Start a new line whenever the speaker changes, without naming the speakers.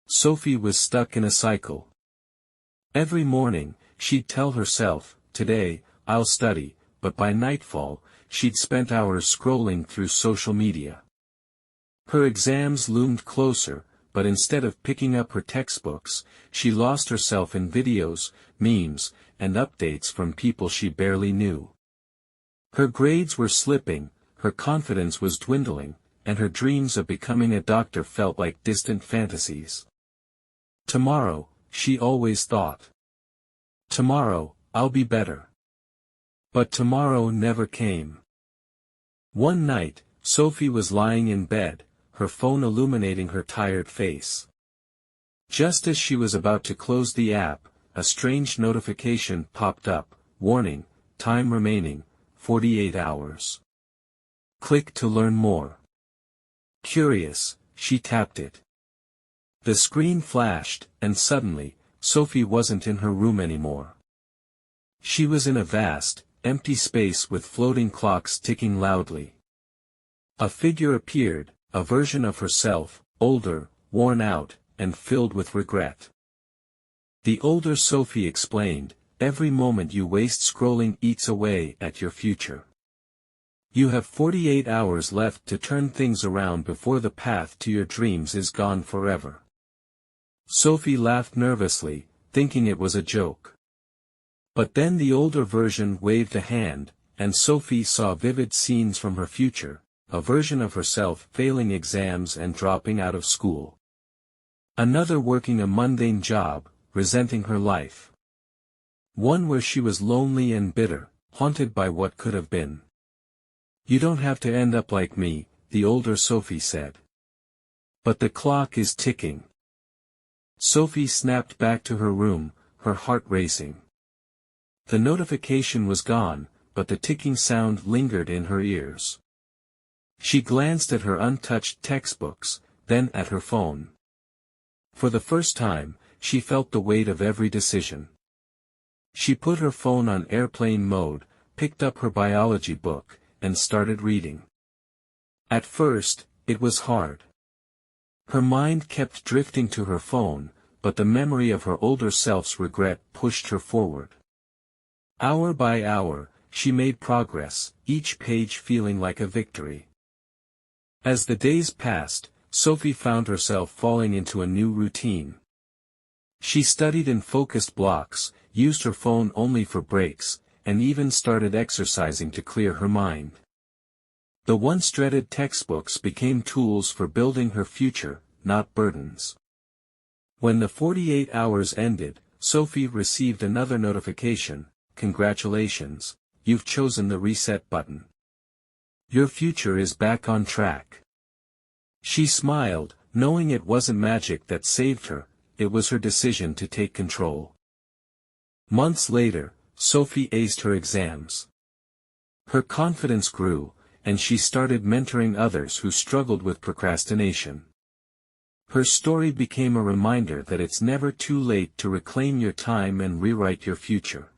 Sophie was stuck in a cycle. Every morning, she'd tell herself, "Today, I'll study," but by nightfall, she'd spent hours scrolling through social media. Her exams loomed closer, but instead of picking up her textbooks, she lost herself in videos, memes, and updates from people she barely knew. Her grades were slipping, her confidence was dwindling, and her dreams of becoming a doctor felt like distant fantasies. Tomorrow, she always thought. Tomorrow, I'll be better. But tomorrow never came. One night, Sophie was lying in bed, her phone illuminating her tired face. Just as she was about to close the app, a strange notification popped up, "Warning, time remaining, 48 hours. Click to learn more." Curious, she tapped it. The screen flashed, and suddenly, Sophie wasn't in her room anymore. She was in a vast, empty space with floating clocks ticking loudly. A figure appeared, a version of herself, older, worn out, and filled with regret. The older Sophie explained, "Every moment you waste scrolling eats away at your future. You have 48 hours left to turn things around before the path to your dreams is gone forever." Sophie laughed nervously, thinking it was a joke. But then the older version waved a hand, and Sophie saw vivid scenes from her future, a version of herself failing exams and dropping out of school. Another working a mundane job, resenting her life. One where she was lonely and bitter, haunted by what could have been. "You don't have to end up like me," the older Sophie said. "But the clock is ticking." Sophie snapped back to her room, her heart racing. The notification was gone, but the ticking sound lingered in her ears. She glanced at her untouched textbooks, then at her phone. For the first time, she felt the weight of every decision. She put her phone on airplane mode, picked up her biology book, and started reading. At first, it was hard. Her mind kept drifting to her phone, but the memory of her older self's regret pushed her forward. Hour by hour, she made progress, each page feeling like a victory. As the days passed, Sophie found herself falling into a new routine. She studied in focused blocks, used her phone only for breaks, and even started exercising to clear her mind. The once dreaded textbooks became tools for building her future, not burdens. When the 48 hours ended, Sophie received another notification: "Congratulations, you've chosen the reset button. Your future is back on track." She smiled, knowing it wasn't magic that saved her, it was her decision to take control. Months later, Sophie aced her exams. Her confidence grew, and she started mentoring others who struggled with procrastination. Her story became a reminder that it's never too late to reclaim your time and rewrite your future.